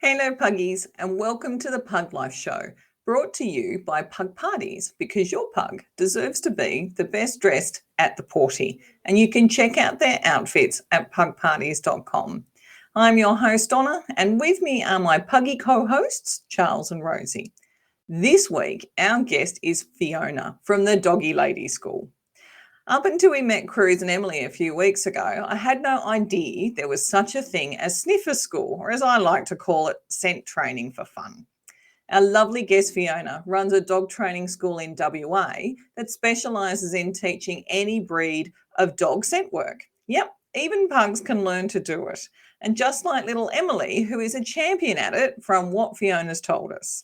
Hello, Puggies, and welcome to the Pug Life Show, brought to you by Pug Parties, because your pug deserves to be the best dressed at the party, and you can check out their outfits at pugparties.com. I'm your host, Donna, and with me are my Puggy co-hosts, Charles and Rosie. This week, our guest is Fiona from the Doggy Lady School. Up until we met Cruz and Emily a few weeks ago, I had no idea there was such a thing as sniffer school, or as I like to call it, scent training for fun. Our lovely guest Fiona runs a dog training school in WA that specialises in teaching any breed of dog scent work. Yep, even pugs can learn to do it. And just like little Emily, who is a champion at it from what Fiona's told us.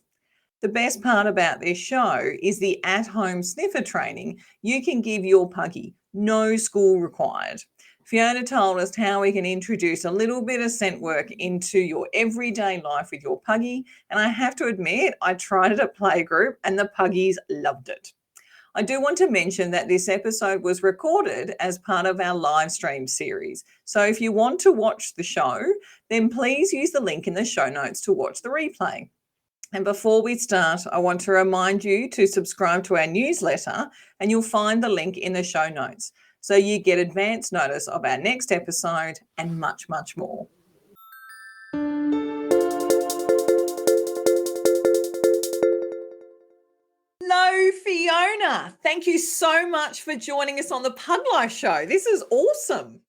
The best part about this show is the at-home sniffer training you can give your puggy, no school required. Fiona told us how we can introduce a little bit of scent work into your everyday life with your puggy, and I have to admit, I tried it at playgroup and the puggies loved it. I do want to mention that this episode was recorded as part of our live stream series. So if you want to watch the show, then please use the link in the show notes to watch the replay. And before we start, I want to remind you to subscribe to our newsletter, and you'll find the link in the show notes. So you get advance notice of our next episode and much, much more. Hello, Fiona. Thank you so much for joining us on the Pug Life Show. This is awesome.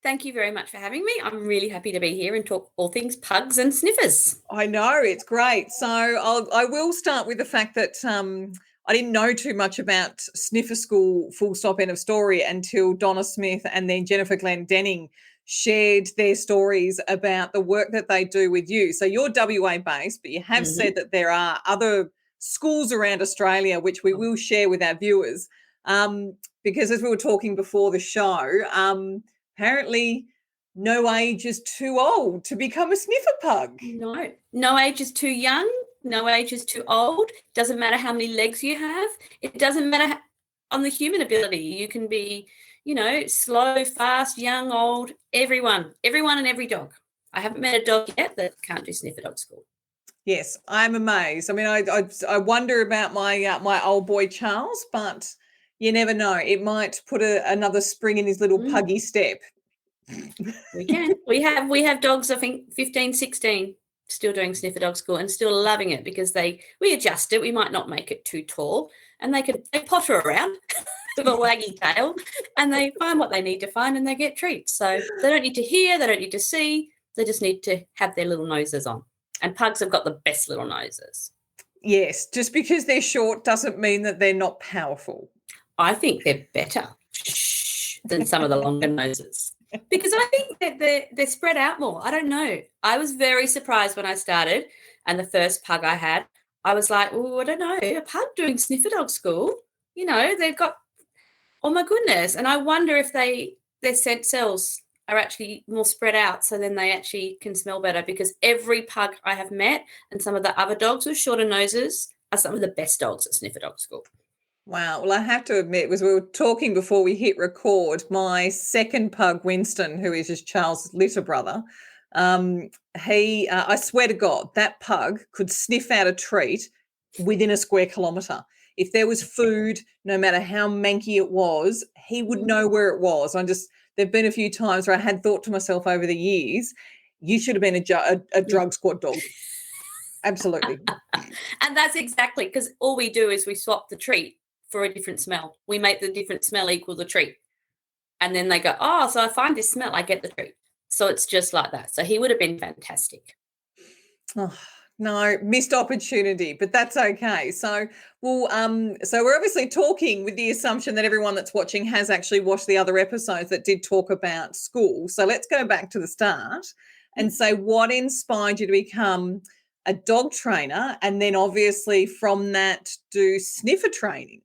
Thank you very much for having me. I'm really happy to be here and talk all things pugs and sniffers. I know, it's great. So I will start with the fact that I didn't know too much about sniffer school, full stop, end of story, until Donna Smith and then Jennifer Glendenning shared their stories about the work that they do with you. So you're WA based, but you have said that there are other schools around Australia, which we will share with our viewers. Because as we were talking before the show, apparently no age is too old to become a sniffer pug. No age is too young. No age is too old. Doesn't matter how many legs you have. It doesn't matter on the human ability. You can be, slow, fast, young, old, everyone and every dog. I haven't met a dog yet that can't do sniffer dog school. Yes, I'm amazed. I mean, I wonder about my old boy Charles, but you never know. It might put another spring in his little puggy step. We can. We have dogs, I think, 15, 16, still doing sniffer dog school and still loving it because we adjust it. We might not make it too tall, and they potter around with a waggy tail, and they find what they need to find, and they get treats. So they don't need to hear, they don't need to see, they just need to have their little noses on. And pugs have got the best little noses. Yes, just because they're short doesn't mean that they're not powerful. I think they're better than some of the longer noses. Because I think that they're spread out more. I don't know. I was very surprised when I started, and the first pug I had, I was like, oh, I don't know, a pug doing sniffer dog school, they've got, oh my goodness. And I wonder if their scent cells are actually more spread out, so then they actually can smell better, because every pug I have met and some of the other dogs with shorter noses are some of the best dogs at sniffer dog school. Wow. Well, I have to admit, as we were talking before we hit record, my second pug, Winston, who is just Charles' litter brother, I swear to God, that pug could sniff out a treat within a square kilometre. If there was food, no matter how manky it was, he would know where it was. There've been a few times where I had thought to myself over the years, you should have been a drug squad dog. Absolutely. And that's exactly, because all we do is we swap the treat for a different smell. We make the different smell equal the treat. And then they go, oh, so I find this smell, I get the treat. So it's just like that. So he would have been fantastic. Oh, no, missed opportunity, but that's okay. So we're obviously talking with the assumption that everyone that's watching has actually watched the other episodes that did talk about school. So let's go back to the start and say what inspired you to become a dog trainer, and then obviously from that do sniffer training.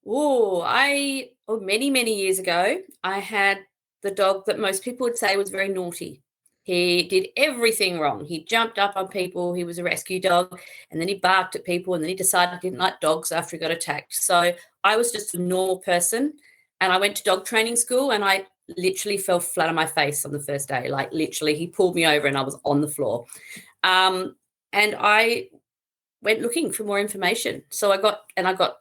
Many, many years ago, I had the dog that most people would say was very naughty. He did everything wrong. He jumped up on people. He was a rescue dog, and then he barked at people, and then he decided he didn't like dogs after he got attacked. So I was just a normal person, and I went to dog training school, and I literally fell flat on my face on the first day. Like literally, he pulled me over and I was on the floor. And I went looking for more information. So I got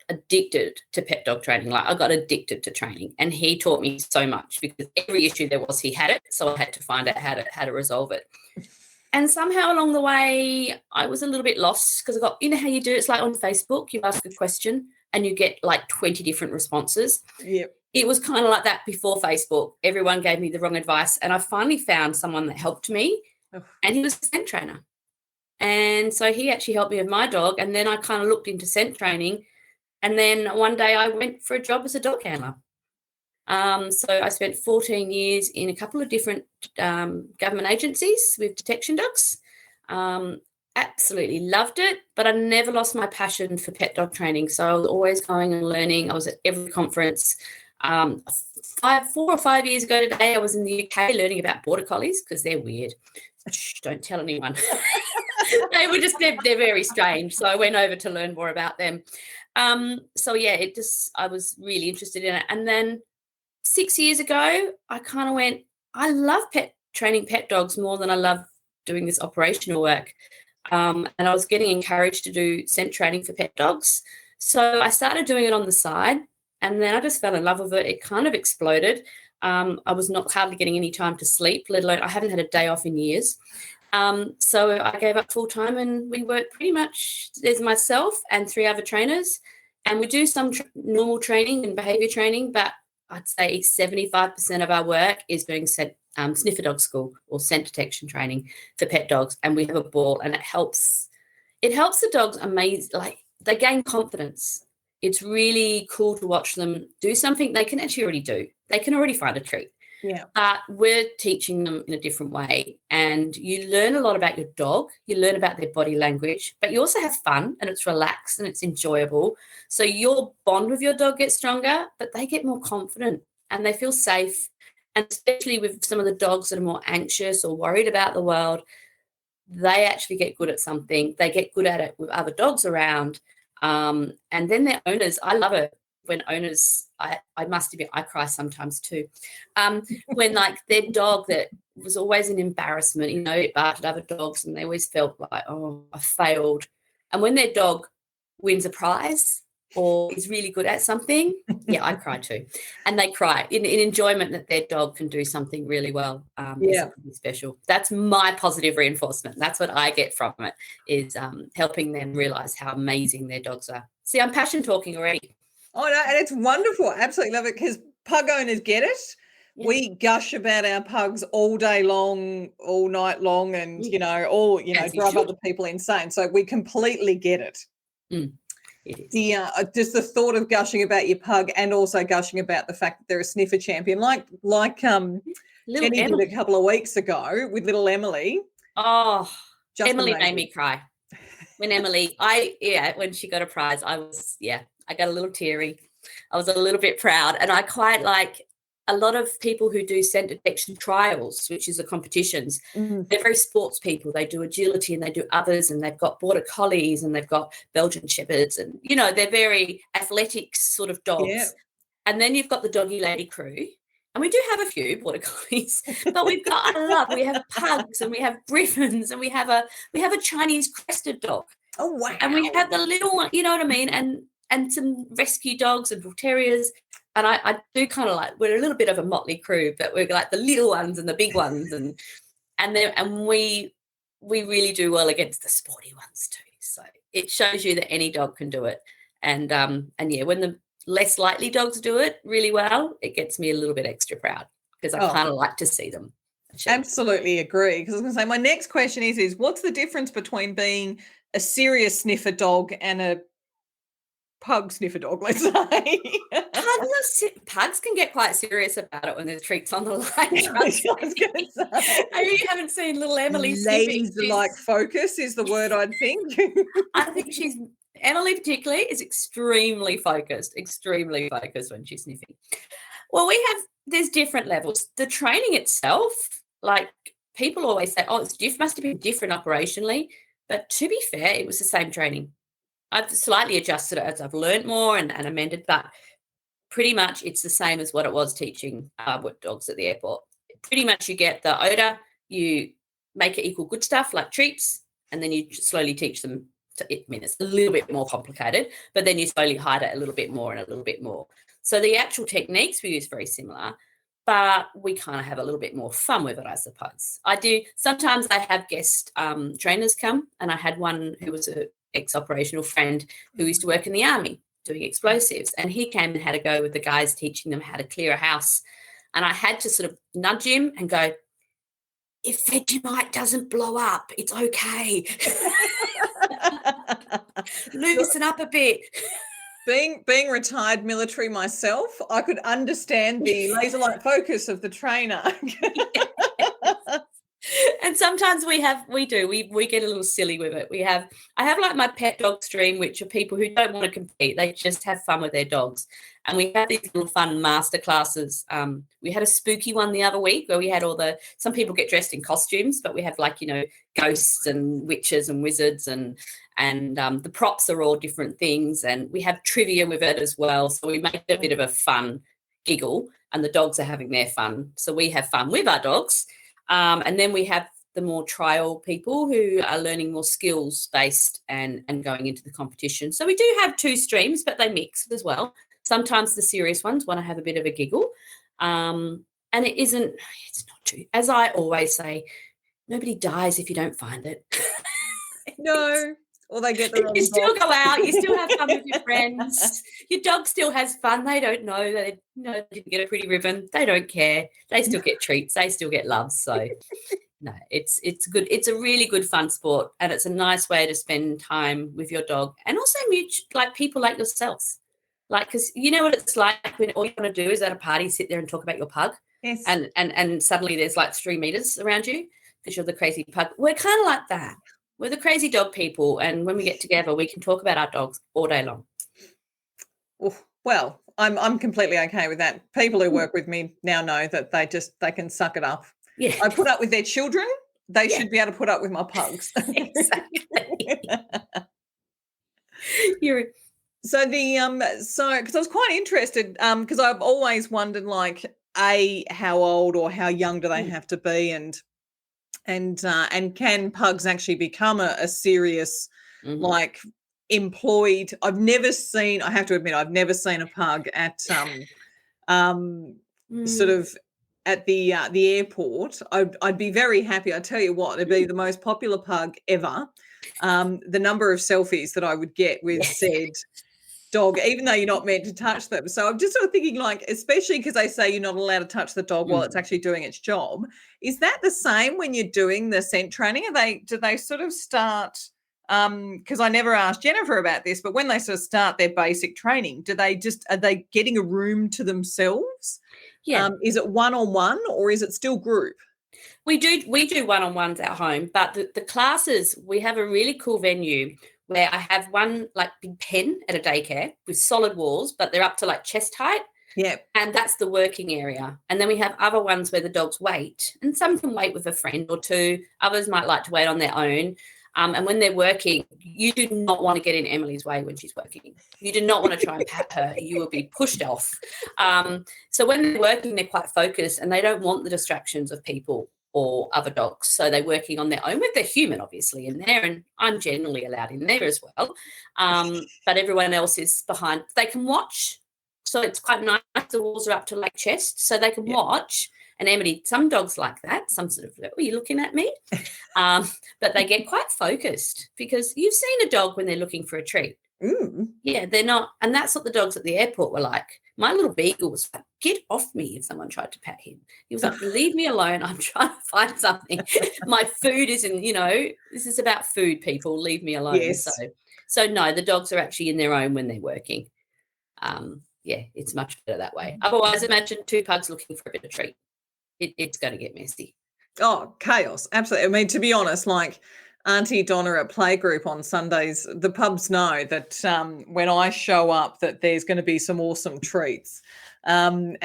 addicted to pet dog training. Like I got addicted to training, and he taught me so much because every issue there was, he had it. So I had to find out how to resolve it. And somehow along the way, I was a little bit lost because I got, you know how you do it? It's like on Facebook, you ask a question and you get like 20 different responses. Yep. It was kind of like that before Facebook. Everyone gave me the wrong advice. And I finally found someone that helped me, and he was a scent trainer. And so he actually helped me with my dog. And then I kind of looked into scent training. And then one day I went for a job as a dog handler. So I spent 14 years in a couple of different government agencies with detection dogs. Absolutely loved it, but I never lost my passion for pet dog training. So I was always going and learning. I was at every conference. 4 or 5 years ago today, I was in the UK learning about border collies because they're weird. Shh, don't tell anyone. they're very strange. So I went over to learn more about them. So yeah, I was really interested in it. And then 6 years ago, I kind of went, I love training pet dogs more than I love doing this operational work. And I was getting encouraged to do scent training for pet dogs. So I started doing it on the side, and then I just fell in love with it. It kind of exploded. I was not hardly getting any time to sleep, let alone I haven't had a day off in years. So I gave up full time, and we work pretty much, there's myself and 3 other trainers, and we do some normal training and behaviour training, but I'd say 75% of our work is doing sniffer dog school or scent detection training for pet dogs, and we have a ball, and it helps the dogs like they gain confidence. It's really cool to watch them do something they can actually already do. They can already find a treat. Yeah. But we're teaching them in a different way, and you learn a lot about your dog. You learn about their body language, but you also have fun, and it's relaxed and it's enjoyable. So your bond with your dog gets stronger, but they get more confident and they feel safe. And especially with some of the dogs that are more anxious or worried about the world, they actually get good at something. They get good at it with other dogs around. And then their owners, I love it when owners, I must admit, I cry sometimes too. When like their dog that was always an embarrassment, it barked at other dogs, and they always felt like, oh, I failed. And when their dog wins a prize or is really good at something, yeah, I cry too. And they cry in enjoyment that their dog can do something really well. Is something special. That's my positive reinforcement. That's what I get from it, is helping them realise how amazing their dogs are. See, I'm passion talking already. Oh, no, and it's wonderful. I absolutely love it because pug owners get it. Yeah. We gush about our pugs all day long, all night long, and, drive other people insane. So we completely get it. It is. Just the thought of gushing about your pug and also gushing about the fact that they're a sniffer champion, like Jenny did a couple of weeks ago with little Emily. Oh, Emily made me cry. When when she got a prize, I got a little teary. I was a little bit proud, and I quite like a lot of people who do scent detection trials, which is the competitions. Mm-hmm. They're very sports people. They do agility and they do others, and they've got border collies and they've got Belgian shepherds, and they're very athletic sort of dogs. Yeah. And then you've got the Doggy Lady crew, and we do have a few border collies, but we have pugs, and we have griffins, and we have a Chinese crested dog. Oh wow! And we have the little one, you know what I mean, and some rescue dogs and bull terriers. And I do kind of like, we're a little bit of a motley crew, but we're like the little ones and the big ones, and we really do well against the sporty ones too. So it shows you that any dog can do it. And when the less likely dogs do it really well, it gets me a little bit extra proud because I kind of like to see them. Absolutely agree. Because I was going to say, my next question is what's the difference between being a serious sniffer dog and a pug sniffer dog, let's say? Pugs can get quite serious about it when there's treats on the line. Maybe you haven't seen little Emily sniffing. Laser-like focus is the word I'd think. I think Emily particularly is extremely focused when she's sniffing. Well, there's different levels. The training itself, like people always say, it must have been different operationally, but to be fair, it was the same training. I've slightly adjusted it as I've learned more and amended, but pretty much it's the same as what it was teaching with dogs at the airport. Pretty much you get the odour, you make it equal good stuff like treats, and then you slowly teach them. I mean, it's a little bit more complicated, but then you slowly hide it a little bit more and a little bit more. So the actual techniques we use very similar, but we kind of have a little bit more fun with it, I suppose. I do. Sometimes I have guest trainers come, and I had one who was an ex-operational friend who used to work in the army doing explosives, and he came and had a go with the guys teaching them how to clear a house. And I had to sort of nudge him and go, if Vegemite doesn't blow up, it's okay. Loosen up a bit. Being retired military myself, I could understand the laser-like focus of the trainer. And sometimes we get a little silly with it. I have like my pet dog stream, which are people who don't want to compete. They just have fun with their dogs. And we have these little fun master classes. We had a spooky one the other week where we had some people get dressed in costumes, but we have ghosts and witches and wizards and the props are all different things. And we have trivia with it as well. So we make it a bit of a fun giggle, and the dogs are having their fun. So we have fun with our dogs. And then we have the more trial people who are learning more skills-based and going into the competition. So we do have 2 streams, but they mix as well. Sometimes the serious ones want to have a bit of a giggle. And it's not true. As I always say, nobody dies if you don't find it. No. Or they get the wrong You still box. go out, you still have fun with your friends. Your dog still has fun. They don't know they didn't get a pretty ribbon. They don't care. They still get treats. They still get love. So no, it's good. It's a really good fun sport, and it's a nice way to spend time with your dog, and also people like yourselves. Because you know what it's like when all you want to do is at a party sit there and talk about your pug. Yes. And suddenly there's 3 meters around you because you're the crazy pug. We're kind of like that. We're the crazy dog people, and when we get together, we can talk about our dogs all day long. Well, I'm completely okay with that. People who work with me now know that they can suck it up. Yeah. I put up with their children. They should be able to put up with my pugs. Exactly. So because I was quite interested because I've always wondered how old or how young do they have to be, and can pugs actually become a serious employed? I have to admit I've never seen a pug at sort of at the airport. I'd be very happy. I tell you what, it'd be the most popular pug ever. The number of selfies that I would get with said dog, even though you're not meant to touch them. So I'm just sort of thinking, especially because they say you're not allowed to touch the dog while it's actually doing its job. Is that the same when you're doing the scent training? Do they sort of start? Because I never asked Jennifer about this, but when they sort of start their basic training, are they getting a room to themselves? Yeah. Is it one-on-one or is it still group? We do one-on-ones at home, but the classes, we have a really cool venue where I have one big pen at a daycare with solid walls, but they're up to chest height. Yeah. And that's the working area. And then we have other ones where the dogs wait, and some can wait with a friend or 2. Others might like to wait on their own. And when they're working, you do not want to get in Emily's way when she's working. You do not want to try and pat her. You will be pushed off. So when they're working, they're quite focused and they don't want the distractions of people or other dogs. So they're working on their own with their human, obviously, in there. And I'm generally allowed in there as well. But everyone else is behind. They can watch. So it's quite nice. The walls are up to chest, so they can watch. And Emily, some dogs like that. Some sort of, are you looking at me? But they get quite focused because you've seen a dog when they're looking for a treat. Mm. Yeah, they're not. And that's what the dogs at the airport were like. My little beagle was like, get off me if someone tried to pet him. He was like, leave me alone. I'm trying to find something. My food isn't, this is about food, people. Leave me alone. Yes. So no, the dogs are actually in their own when they're working. It's much better that way. Otherwise, imagine 2 pugs looking for a bit of treat. It's going to get messy. Oh, chaos. Absolutely. I mean, to be honest, Auntie Donna at Playgroup on Sundays, the pubs know that when I show up that there's going to be some awesome treats. And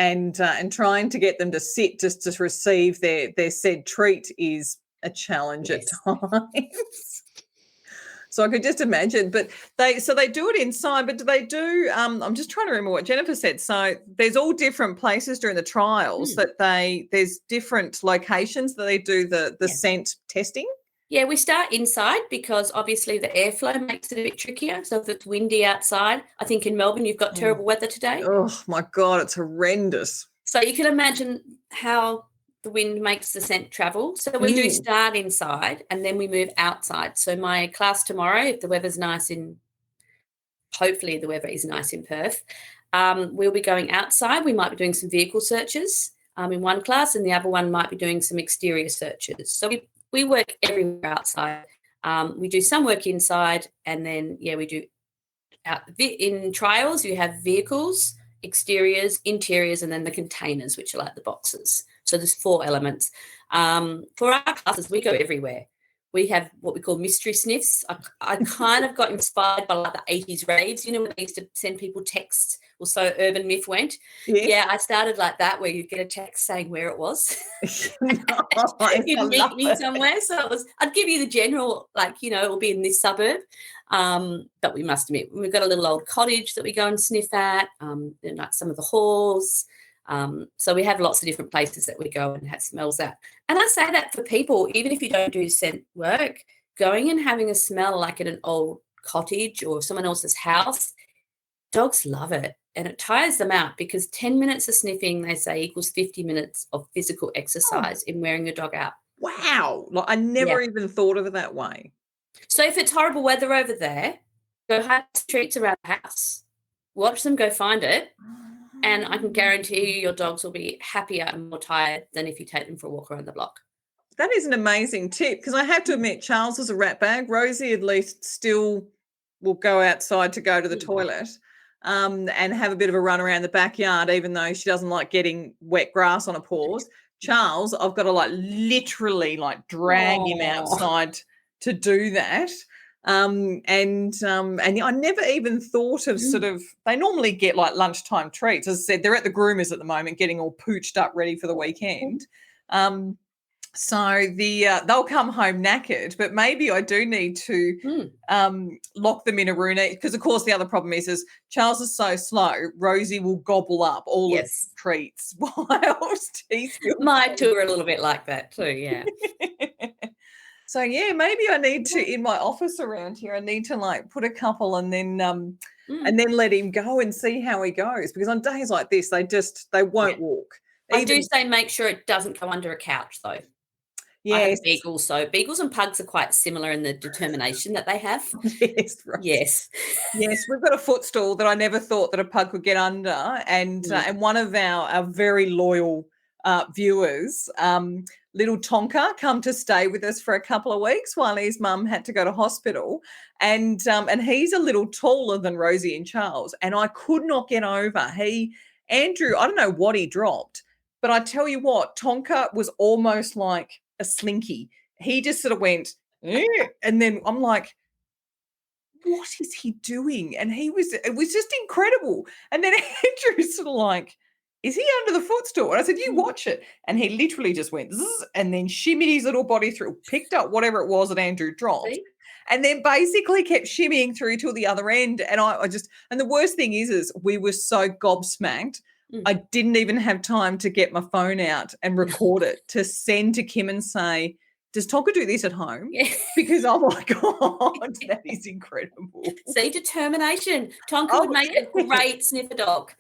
trying to get them to sit just to receive their said treat is a challenge at times. So I could just imagine, but they do it inside, but do they do, I'm just trying to remember what Jennifer said. So there's all different places during the trials that there's different locations that they do the scent testing. Yeah, we start inside because obviously the airflow makes it a bit trickier. So if it's windy outside, I think in Melbourne you've got terrible weather today. Oh my God, it's horrendous. So you can imagine how the wind makes the scent travel. So we do start inside and then we move outside. So my class tomorrow, if the weather's nice hopefully the weather is nice in Perth, we'll be going outside. We might be doing some vehicle searches in one class, and the other one might be doing some exterior searches. So we work everywhere outside. We do some work inside, and then, we do in trials, you have vehicles, exteriors, interiors, and then the containers, which are like the boxes. So there's 4 elements. For our classes, we go everywhere. We have what we call mystery sniffs. I kind of got inspired by like the 80s raves, when they used to send people texts, or so Urban Myth went. Yes. Yeah, I started like that, where you'd get a text saying where it was. You'd meet me somewhere. So I'd give you the general, it'll be in this suburb. But we must admit, we've got a little old cottage that we go and sniff at, like some of the halls. So we have lots of different places that we go and have smells at. And I say that for people, even if you don't do scent work, going and having a smell like in an old cottage or someone else's house, dogs love it. And it tires them out, because 10 minutes of sniffing, they say, equals 50 minutes of physical exercise in wearing your dog out. Wow. I never even thought of it that way. So if it's horrible weather over there, go have treats around the house. Watch them go find it. And I can guarantee you your dogs will be happier and more tired than if you take them for a walk around the block. That is an amazing tip, because I have to admit, Charles is a rat bag. Rosie at least still will go outside to go to the toilet and have a bit of a run around the backyard, even though she doesn't like getting wet grass on her paws. Charles, I've got to literally drag him outside to do that. And I never even thought of they normally get lunchtime treats. As I said, they're at the groomers at the moment getting all pooched up ready for the weekend. So they'll come home knackered, but maybe I do need to lock them in a room, because of course the other problem is Charles is so slow, Rosie will gobble up all of the treats whilst he's still my two are a little bit like that too, yeah. So maybe I need to, in my office around here, I need to put a couple and then let him go and see how he goes, because on days like this they won't walk. I do say make sure it doesn't go under a couch though. I have beagles, so beagles and pugs are quite similar in the determination that they have. Yes, right. Yes. Yes, we've got a footstool that I never thought that a pug could get under, and one of our very loyal viewers, little Tonka, come to stay with us for a couple of weeks while his mum had to go to hospital, and he's a little taller than Rosie and Charles, and I could not get over Andrew, I don't know what he dropped, but I tell you what, Tonka was almost like a slinky. He just sort of went, and then I'm like, what is he doing? And it was just incredible. And then Andrew's sort of like, is he under the footstool? And I said, you watch it. And he literally just went, zzz, and then shimmied his little body through, picked up whatever it was that Andrew dropped, and then basically kept shimmying through till the other end. And and the worst thing is we were so gobsmacked, I didn't even have time to get my phone out and record it to send to Kim and say, does Tonka do this at home? Yeah. Because, oh my God, that is incredible. See, determination. Tonka would make a great sniffer dog.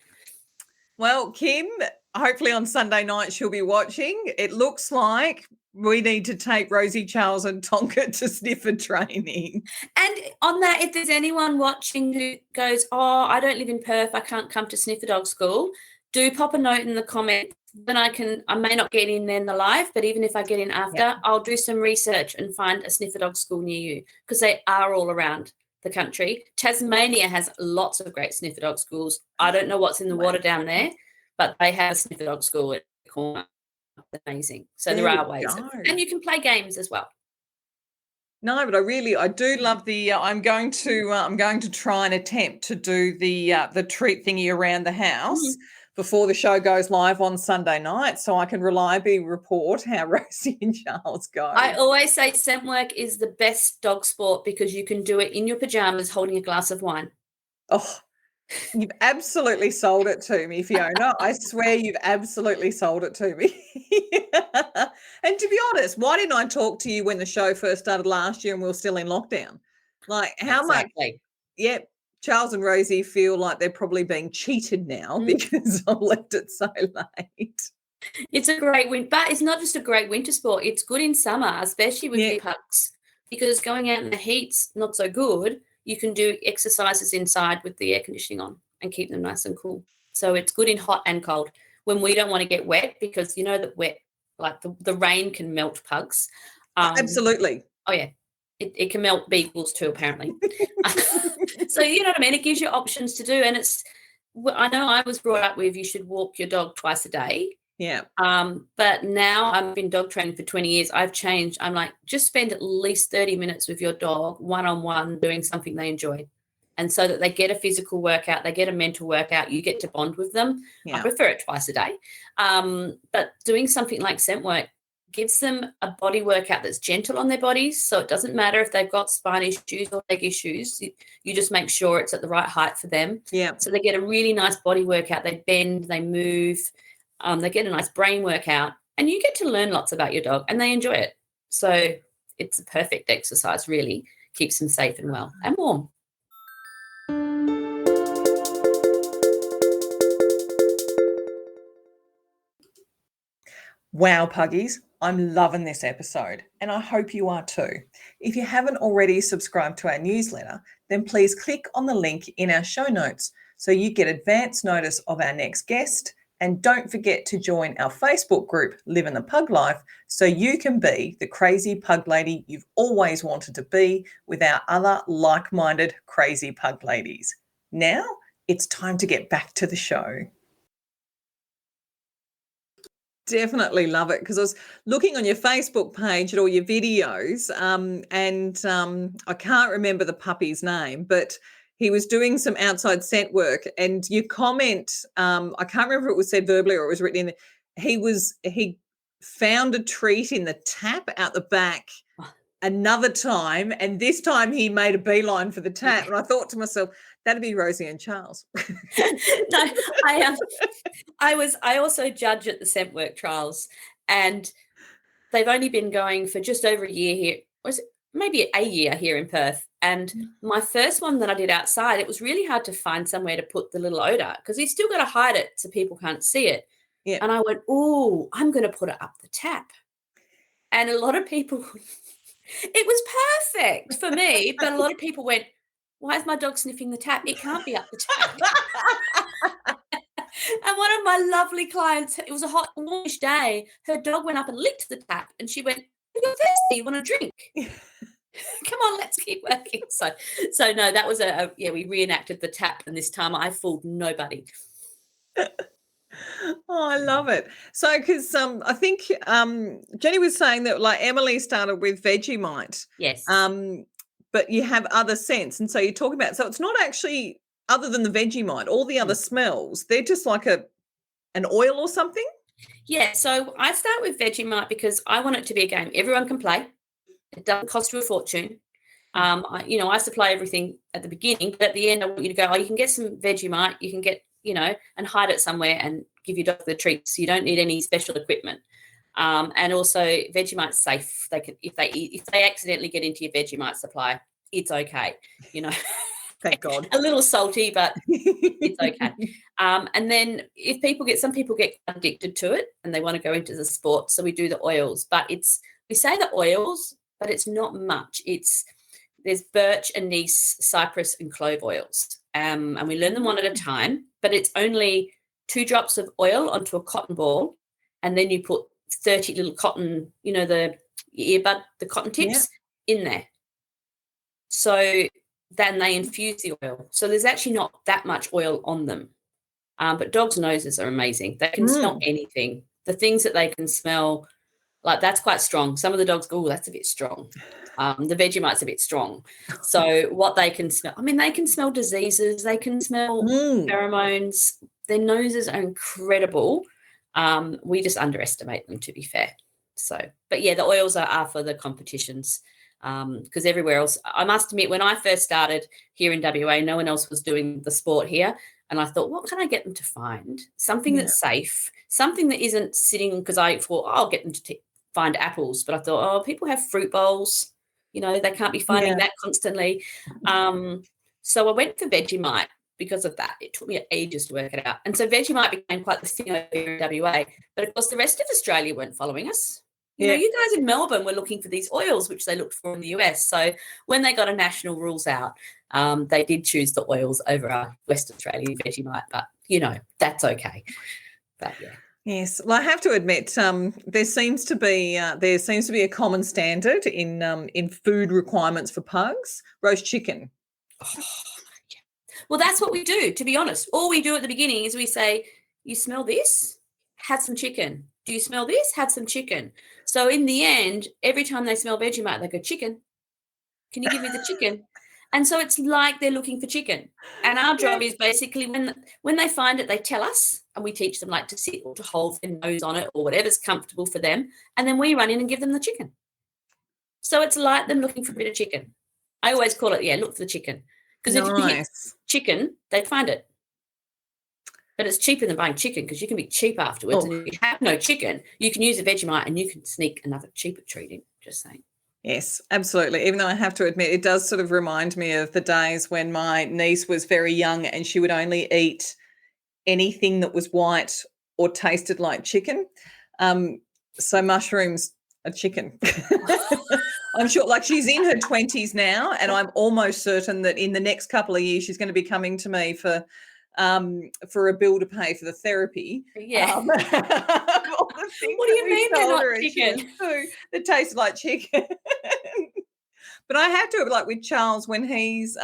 Well, Kim, hopefully on Sunday night she'll be watching. It looks like we need to take Rosie, Charles and Tonka to sniffer training. And on that, if there's anyone watching who goes, I don't live in Perth, I can't come to sniffer dog school, do pop a note in the comments. Then I may not get in then the live, but even if I get in after, I'll do some research and find a sniffer dog school near you, because they are all around the country. Tasmania has lots of great sniffer dog schools. I don't know what's in the water down there, but they have a sniffer dog school at the corner. Amazing. So there are ways. And you can play games as well. No, but I do love the. I'm going to try and attempt to do the treat thingy around the house before the show goes live on Sunday night so I can reliably report how Rosie and Charles go. I always say scent work is the best dog sport because you can do it in your pajamas holding a glass of wine. Oh, you've absolutely sold it to me, Fiona. I swear you've absolutely sold it to me. And to be honest, why didn't I talk to you when the show first started last year and we were still in lockdown? Like how much? Yep. Charles and Rosie feel like they're probably being cheated now because I've left it so late. It's a great winter, but it's not just a great winter sport. It's good in summer, especially with your pugs, because going out in the heat's not so good. You can do exercises inside with the air conditioning on and keep them nice and cool. So it's good in hot and cold when we don't want to get wet because you know that wet, like the rain can melt pugs. Absolutely. Oh, yeah. It can melt beagles too, apparently. So, you know what I mean? It gives you options to do. And I know I was brought up with you should walk your dog twice a day. Yeah. But now I've been dog training for 20 years. I've changed. I'm like, just spend at least 30 minutes with your dog one-on-one doing something they enjoy. And so that they get a physical workout, they get a mental workout, you get to bond with them. Yeah. I prefer it twice a day. But doing something like scent work gives them a body workout that's gentle on their bodies. So it doesn't matter if they've got spine issues or leg issues. You just make sure it's at the right height for them. Yeah. So they get a really nice body workout. They bend, they move, they get a nice brain workout, and you get to learn lots about your dog, and they enjoy it. So it's a perfect exercise, really. Keeps them safe and well and warm. Wow, Puggies, I'm loving this episode, and I hope you are too. If you haven't already subscribed to our newsletter, then please click on the link in our show notes so you get advance notice of our next guest. And don't forget to join our Facebook group, Living the Pug Life, so you can be the crazy pug lady you've always wanted to be with our other like-minded crazy pug ladies. Now it's time to get back to the show. Definitely love it because I was looking on your Facebook page at all your videos and I can't remember the puppy's name, but he was doing some outside scent work and you comment, I can't remember if it was said verbally or it was written in there, he found a treat in the tap out the back another time, and this time he made a beeline for the tap. And I thought to myself, that'd be Rosie and Charles. No, I also judge at the scent work trials, and they've only been going for just over a year here. Was it maybe a year here in Perth? And my first one that I did outside, it was really hard to find somewhere to put the little odor because he's still got to hide it so people can't see it. Yeah. And I went, oh, I'm going to put it up the tap. And a lot of people, it was perfect for me, but a lot of people went, why is my dog sniffing the tap? It can't be up the tap. And one of my lovely clients, it was a hot, warmish day, her dog went up and licked the tap and she went, you're thirsty, you want a drink? Come on, let's keep working. So no, that was we reenacted the tap, and this time I fooled nobody. Oh, I love it. So, because I think Jenny was saying that like Emily started with Vegemite. Yes. But you have other scents, and so you're talking about. So it's not actually other than the Vegemite, all the other smells. They're just like an oil or something. Yeah. So I start with Vegemite because I want it to be a game everyone can play. It doesn't cost you a fortune. I supply everything at the beginning, but at the end I want you to go, you can get some Vegemite, you can get, and hide it somewhere and give your dog the treats. You don't need any special equipment. And also Vegemite's safe. They can, if they accidentally get into your Vegemite supply, it's okay. Thank God. A little salty, but it's okay. And then some people get addicted to it and they want to go into the sport. So we do the oils, but we say the oils, but it's not much. There's birch, anise, cypress, and clove oils. And we learn them one at a time, but it's only 2 drops of oil onto a cotton ball, and then you put 30 little cotton, the earbud, the cotton tips in there. So then they infuse the oil. So there's actually not that much oil on them. But dogs' noses are amazing. They can smell anything. The things that they can smell, like that's quite strong. Some of the dogs go, oh, that's a bit strong. The Vegemite's a bit strong. So what they can smell, they can smell diseases. They can smell pheromones. Their noses are incredible. We just underestimate them, to be fair. So, but yeah, the oils are for the competitions, because everywhere else, I must admit, when I first started here in WA, no one else was doing the sport here. And I thought, what can I get them to find? Something that's safe, something that isn't sitting, because I thought, I'll get them to find apples. But I thought, people have fruit bowls. You know, they can't be finding that constantly. So I went for Vegemite because of that. It took me ages to work it out. And so Vegemite became quite the thing over here in WA. But, of course, the rest of Australia weren't following us. You know, you guys in Melbourne were looking for these oils, which they looked for in the US. So when they got a national rules out, they did choose the oils over our West Australian Vegemite. But, you know, that's okay. But, yeah. Yes, well, I have to admit, there seems to be a common standard in food requirements for pugs: roast chicken. Oh, yeah. Well, that's what we do, to be honest. All we do at the beginning is we say, you smell this? Have some chicken. Do you smell this? Have some chicken. So in the end, every time they smell Vegemite, they go, chicken. Can you give me the chicken? And so it's like they're looking for chicken. And our job is basically when they find it, they tell us, and we teach them like to sit or to hold their nose on it or whatever's comfortable for them. And then we run in and give them the chicken. So it's like them looking for a bit of chicken. I always call it, look for the chicken. Because if you hit chicken, they find it. But it's cheaper than buying chicken because you can be cheap afterwards. And if you have no chicken, you can use a Vegemite and you can sneak another cheaper treat in, just saying. Yes, absolutely. Even though I have to admit, it does sort of remind me of the days when my niece was very young and she would only eat anything that was white or tasted like chicken. So mushrooms are chicken. I'm sure, like, she's in her 20s now, and I'm almost certain that in the next couple of years she's going to be coming to me for a bill to pay for the therapy. Yeah. What do you mean they're not chicken? That tastes like chicken. But I have to, like with Charles, when he's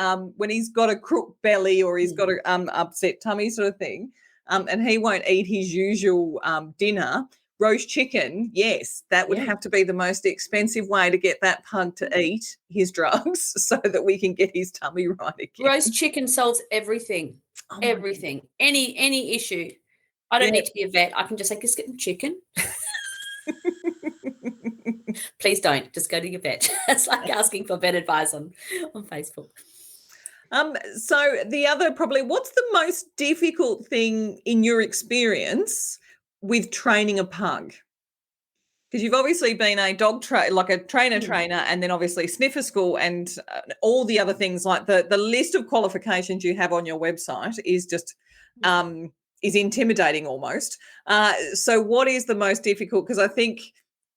got a crook belly or he's got an upset tummy sort of thing, and he won't eat his usual dinner, roast chicken, yes, that would have to be the most expensive way to get that pug to eat his drugs so that we can get his tummy right again. Roast chicken solves everything. Everything. Any issue. I don't need to be a vet. I can just say, just get them chicken. Please don't. Just go to your vet. It's like asking for vet advice on Facebook. So the other probably, what's the most difficult thing in your experience with training a pug? Because you've obviously been a dog trainer, and then obviously sniffer school and all the other things, like the list of qualifications you have on your website is just is intimidating almost. So what is the most difficult? Because I think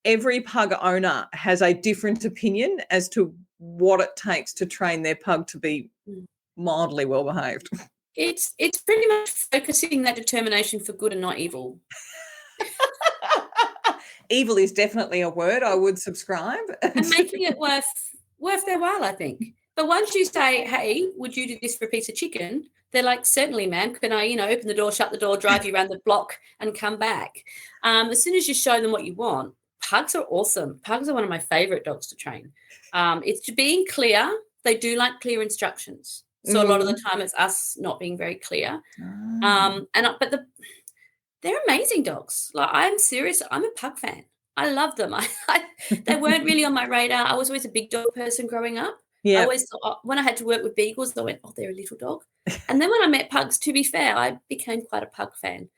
every pug owner has a different opinion as to what it takes to train their pug to be mildly well behaved. It's pretty much focusing that determination for good and not evil. Evil is definitely a word I would subscribe. And making it worth their while, I think. But once you say, hey, would you do this for a piece of chicken? They're like, certainly, ma'am. Can I, open the door, shut the door, drive you around the block and come back? As soon as you show them what you want, pugs are awesome. Pugs are one of my favourite dogs to train. It's being clear. They do like clear instructions. So a lot of the time it's us not being very clear. They're amazing dogs. Like, I'm serious. I'm a pug fan. I love them. They weren't really on my radar. I was always a big dog person growing up. I always thought, when I had to work with beagles, I went, they're a little dog. And then when I met pugs, to be fair, I became quite a pug fan.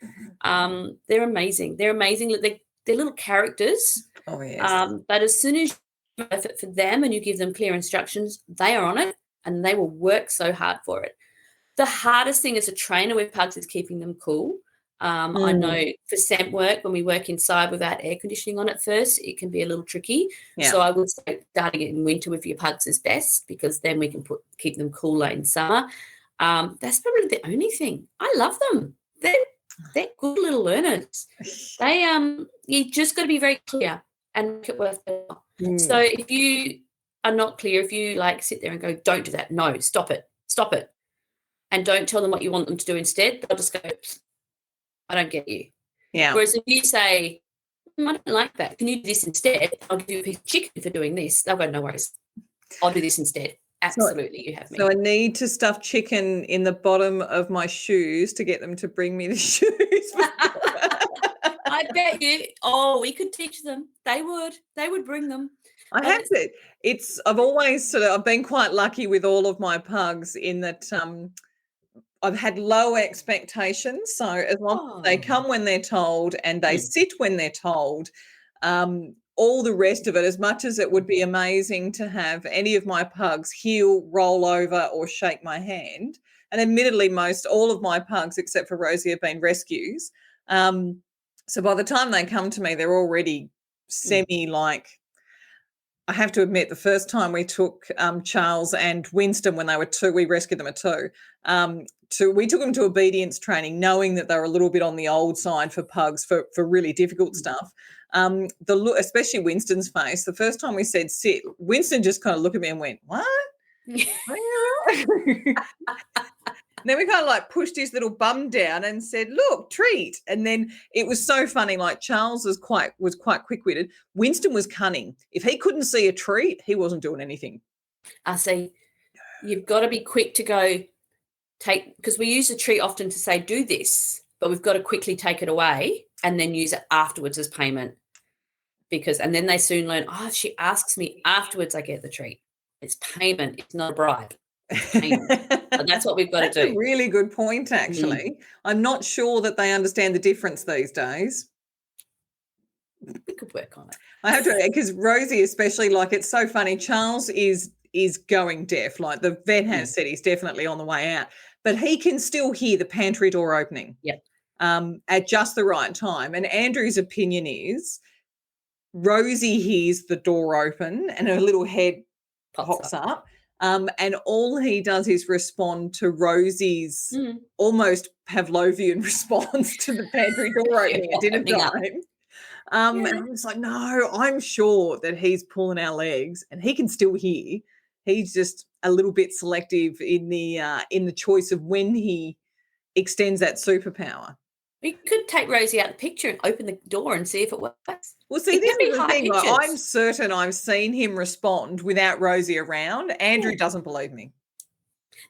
They're amazing. They're amazing. They're little characters. Oh, yes. But as soon as you have it for them and you give them clear instructions, they are on it and they will work so hard for it. The hardest thing as a trainer with pugs is keeping them cool. I know for scent work, when we work inside without air conditioning on at first, it can be a little tricky. Yeah. So I would say starting it in winter with your pugs is best, because then we can keep them cooler in summer. That's probably the only thing. I love them. They're good little learners. They you just got to be very clear and make it worth it. So if you are not clear, if you sit there and go, don't do that, no, stop it, and don't tell them what you want them to do instead, they'll just go, I don't get you. Yeah. Whereas if you say, I don't like that, can you do this instead? I'll give you a piece of chicken for doing this. They'll go, no worries. I'll do this instead. Absolutely, you have me. So I need to stuff chicken in the bottom of my shoes to get them to bring me the shoes. I bet you. Oh, we could teach them. They would bring them. I have to. I've been quite lucky with all of my pugs in that I've had low expectations. So as long as they come when they're told and they sit when they're told, all the rest of it, as much as it would be amazing to have any of my pugs heel, roll over or shake my hand, and admittedly all of my pugs except for Rosie have been rescues. So by the time they come to me, they're already semi-like, I have to admit, the first time we took Charles and Winston when they were 2, we rescued them at 2. We took them to obedience training, knowing that they were a little bit on the old side for pugs for really difficult stuff. Especially Winston's face. The first time we said sit, Winston just kind of looked at me and went, "What?" Then we kind of like pushed his little bum down and said, "Look, treat." And then it was so funny. Like Charles was quite quick-witted. Winston was cunning. If he couldn't see a treat, he wasn't doing anything. I see. You've got to be quick to go because we use the treat often to say, "Do this," but we've got to quickly take it away and then use it afterwards as payment. And then they soon learn, if she asks me afterwards, I get the treat. It's payment. It's not a bribe. And that's what we've got to do. That's a really good point, actually. I'm not sure that they understand the difference these days. We could work on it. I have to, because Rosie especially, like, it's so funny. Charles is going deaf. Like, the vet has said he's definitely on the way out, but he can still hear the pantry door opening. Yep. At just the right time. And Andrew's opinion is Rosie hears the door open and her little head pops up. And all he does is respond to Rosie's almost Pavlovian response to the pantry door opening at dinner time. And I was like, no, I'm sure that he's pulling our legs and he can still hear. He's just a little bit selective in the choice of when he extends that superpower. We could take Rosie out of the picture and open the door and see if it works. Well, see, this is the thing. Like, I'm certain I've seen him respond without Rosie around. Andrew doesn't believe me.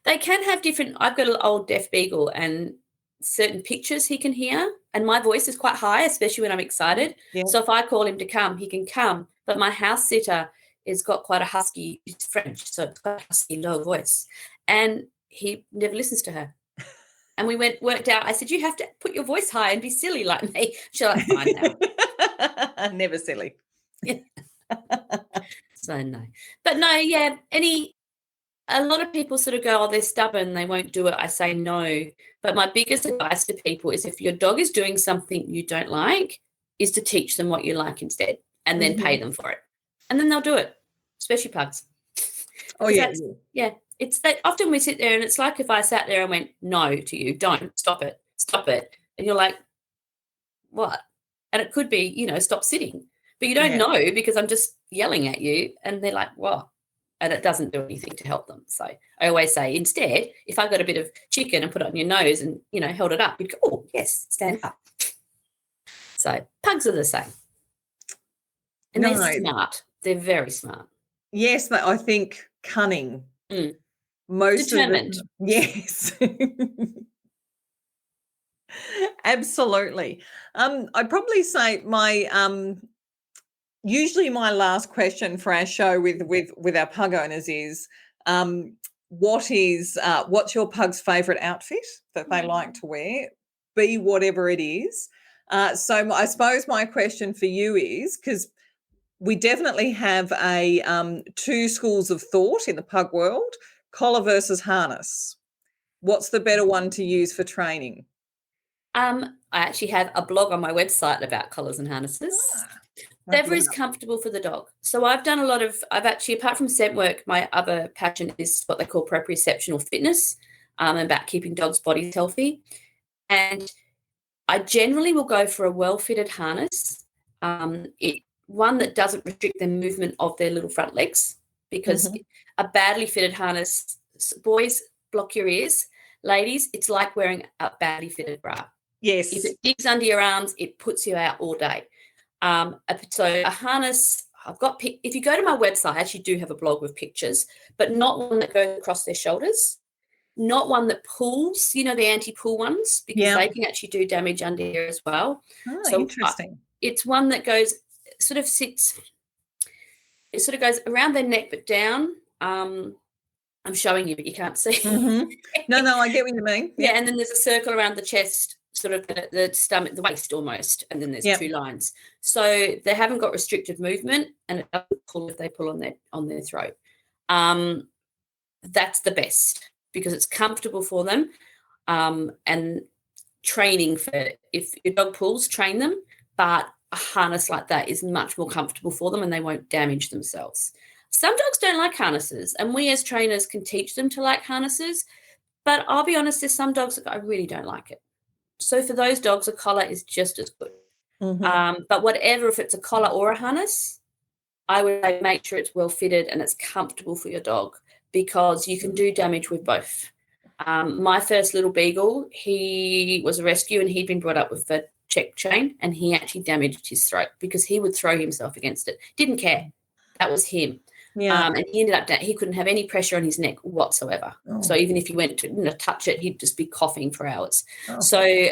They can have different. I've got an old deaf beagle and certain pictures he can hear, and my voice is quite high, especially when I'm excited. Yeah. So if I call him to come, he can come. But my house sitter has got quite a husky, it's French, so it's quite a husky, low voice. And he never listens to her. And we worked out, I said, you have to put your voice high and be silly like me. She's like, fine now. Never silly. Yeah. So no. But no, yeah, a lot of people sort of go, they're stubborn, they won't do it. I say no. But my biggest advice to people is if your dog is doing something you don't like, is to teach them what you like instead and then pay them for it. And then they'll do it, especially pugs. Oh, yeah. Yeah. It's that often we sit there and it's like if I sat there and went, no to you, don't, stop it. And you're like, what? And it could be, stop sitting. But you don't know because I'm just yelling at you and they're like, what? And it doesn't do anything to help them. So I always say, instead, if I got a bit of chicken and put it on your nose and, held it up, you'd go, oh, yes, stand up. So pugs are the same. And they're smart. They're very smart. Yes, I think cunning. Most determined. Yes. Absolutely. I'd probably say usually my last question for our show with our pug owners is what's your pug's favourite outfit that they like to wear, be whatever it is. So I suppose my question for you is, because we definitely have two schools of thought in the pug world, collar versus harness. What's the better one to use for training? I actually have a blog on my website about collars and harnesses. Whatever is comfortable for the dog. So I've actually, apart from scent work, my other passion is what they call proprioceptional fitness, about keeping dogs' bodies healthy. And I generally will go for a well-fitted harness, one that doesn't restrict the movement of their little front legs, because a badly fitted harness, boys, block your ears. Ladies, it's like wearing a badly fitted bra. Yes. If it digs under your arms, it puts you out all day. So a harness if you go to my website, I actually do have a blog with pictures, but not one that goes across their shoulders, not one that pulls, the anti-pull ones, because they can actually do damage under here as well. Oh, so interesting. It's one that goes, it sort of goes around their neck but down. I'm showing you, but you can't see. Mm-hmm. No, I get what you mean. Yeah, and then there's a circle around the chest, sort of the stomach, the waist almost, and then there's 2 lines. So they haven't got restricted movement, and it doesn't pull if they pull on their throat. That's the best because it's comfortable for them. And training for, if your dog pulls, train them, but a harness like that is much more comfortable for them and they won't damage themselves. Some dogs don't like harnesses, and we as trainers can teach them to like harnesses, but I'll be honest, there's some dogs that I really don't like it. So for those dogs, a collar is just as good. Mm-hmm. But whatever, if it's a collar or a harness, I would say make sure it's well fitted and it's comfortable for your dog, because you can do damage with both. My first little beagle, he was a rescue and he'd been brought up with a check chain, and he actually damaged his throat because he would throw himself against it. Didn't care. That was him. Yeah. And he ended up, he couldn't have any pressure on his neck whatsoever. Oh. So even if he went to touch it, he'd just be coughing for hours. Oh. So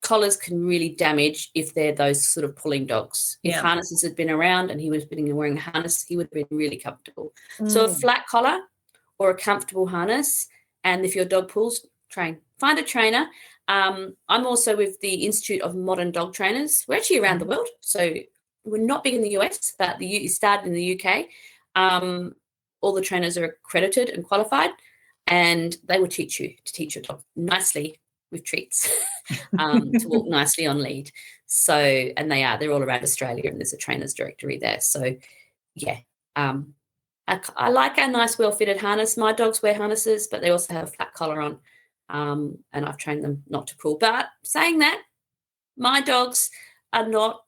collars can really damage if they're those sort of pulling dogs. If harnesses had been around and he was wearing a harness, he would have been really comfortable. So a flat collar or a comfortable harness, and if your dog pulls, train. Find a trainer. I'm also with the Institute of Modern Dog Trainers. We're actually around the world. So we're not big in the US, but it started in the UK. All the trainers are accredited and qualified, and they will teach you to teach your dog nicely with treats, to walk nicely on lead. So, and they're all around Australia, and there's a trainers directory there. So, yeah, I like a nice, well-fitted harness. My dogs wear harnesses, but they also have a flat collar on, and I've trained them not to pull. But saying that, my dogs are not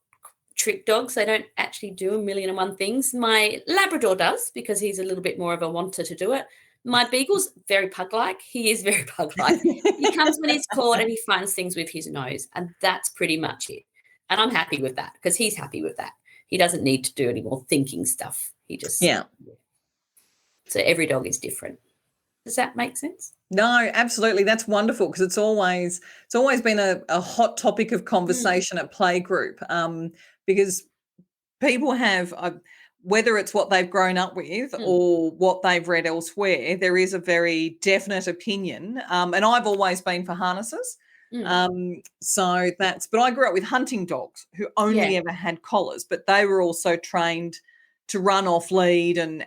trick dogs. They don't actually do 1,000,001 things. My Labrador does, because he's a little bit more of a wanter to do it. My Beagle's very pug-like. He is very pug-like. He comes when he's caught and he finds things with his nose, and that's pretty much it. And I'm happy with that because he's happy with that. He doesn't need to do any more thinking stuff. He just So every dog is different. Does that make sense? No, absolutely. That's wonderful, because it's always been a hot topic of conversation at playgroup, because people have, whether it's what they've grown up with or what they've read elsewhere, there is a very definite opinion. And I've always been for harnesses. So but I grew up with hunting dogs who only ever had collars, but they were also trained to run off lead and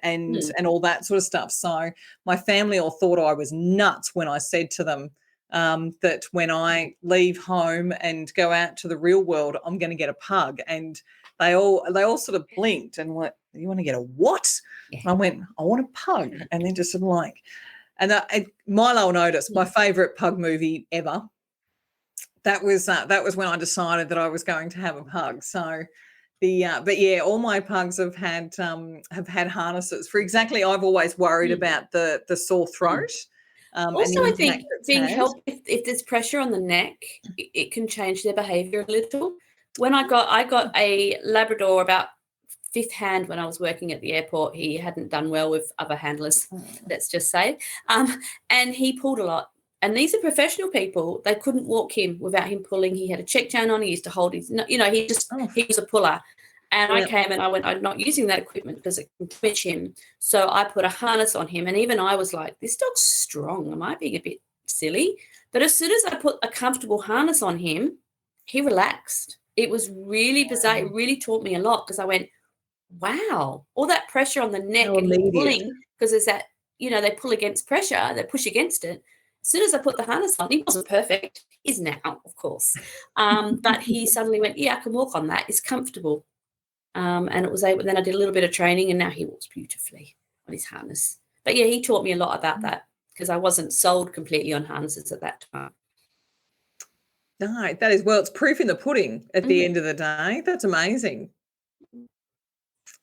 all that sort of stuff. So my family all thought I was nuts when I said to them that when I leave home and go out to the real world, I'm going to get a pug. And they all sort of blinked and went, "You want to get a what?" Yeah. And I went, "I want a pug." And they just sort of like, and Milo and Otis, my favourite pug movie ever. That was when I decided that I was going to have a pug. So but yeah, all my pugs have had harnesses for exactly. I've always worried about the sore throat. Also, I think being helped if there's pressure on the neck, it can change their behaviour a little. When I got a Labrador about 5th hand when I was working at the airport. He hadn't done well with other handlers, let's just say, and he pulled a lot. And these are professional people. They couldn't walk him without him pulling. He had a check chain on. He used to hold his, he was a puller. And I came and I went, I'm not using that equipment because it can twitch him. So I put a harness on him. And even I was like, this dog's strong. Am I being a bit silly? But as soon as I put a comfortable harness on him, he relaxed. It was really bizarre. It really taught me a lot because I went, wow, all that pressure on the neck and pulling, because there's that, they pull against pressure, they push against it. As soon as I put the harness on, he wasn't perfect. He's now, of course. But he suddenly went, yeah, I can walk on that. It's comfortable. And it was able, then I did a little bit of training and now he walks beautifully on his harness. But yeah, he taught me a lot about that because I wasn't sold completely on harnesses at that time. No, that is, well, it's proof in the pudding at the end of the day. That's amazing.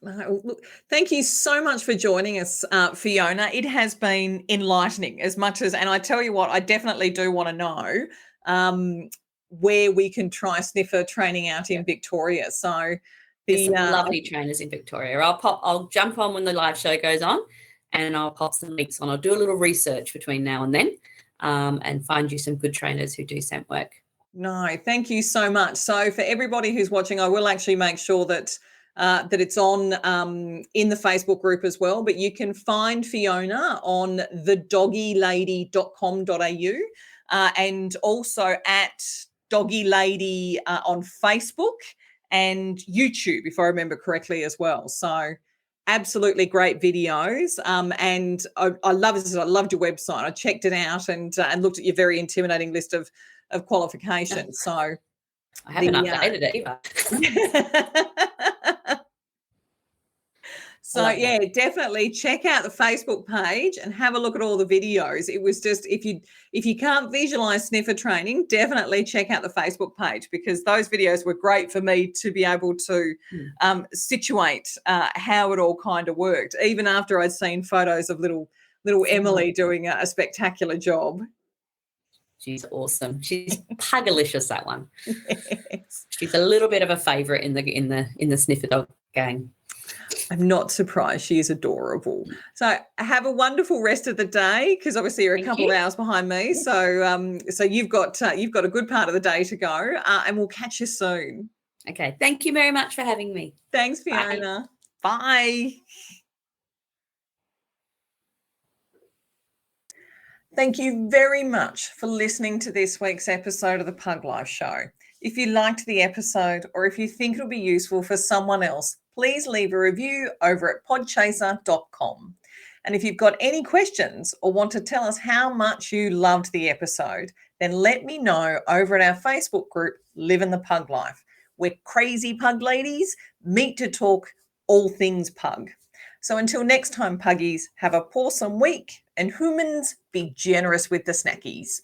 Look, thank you so much for joining us, Fiona. It has been enlightening as much as, and I tell you what, I definitely do want to know where we can try sniffer training out in Victoria. So There's some lovely trainers in Victoria. I'll jump on when the live show goes on, and I'll pop some links on. I'll do a little research between now and then, and find you some good trainers who do scent work. No, thank you so much. So for everybody who's watching, I will actually make sure that it's on in the Facebook group as well. But you can find Fiona on thedoggylady.com.au and also at Doggy Lady on Facebook and YouTube, if I remember correctly, as well. So absolutely great videos. And I loved your website. I checked it out and looked at your very intimidating list of qualifications. So I haven't updated it either. So yeah, definitely check out the Facebook page and have a look at all the videos. It was just, if you can't visualize sniffer training, definitely check out the Facebook page, because those videos were great for me to be able to situate how it all kind of worked, even after I'd seen photos of little Emily doing a spectacular job. She's awesome. She's Puggalicious, that one. Yes. She's a little bit of a favourite in the sniffer dog gang. I'm not surprised. She is adorable. So have a wonderful rest of the day, because obviously you're a couple of hours behind me. So so you've got a good part of the day to go, and we'll catch you soon. Okay. Thank you very much for having me. Thanks, Fiona. Bye. Thank you very much for listening to this week's episode of the Pug Life Show. If you liked the episode, or if you think it'll be useful for someone else, please leave a review over at podchaser.com. And if you've got any questions or want to tell us how much you loved the episode, then let me know over at our Facebook group, Living the Pug Life, where crazy pug ladies meet to talk all things pug. So until next time, Puggies, have a pawsome week, and humans, be generous with the snackies.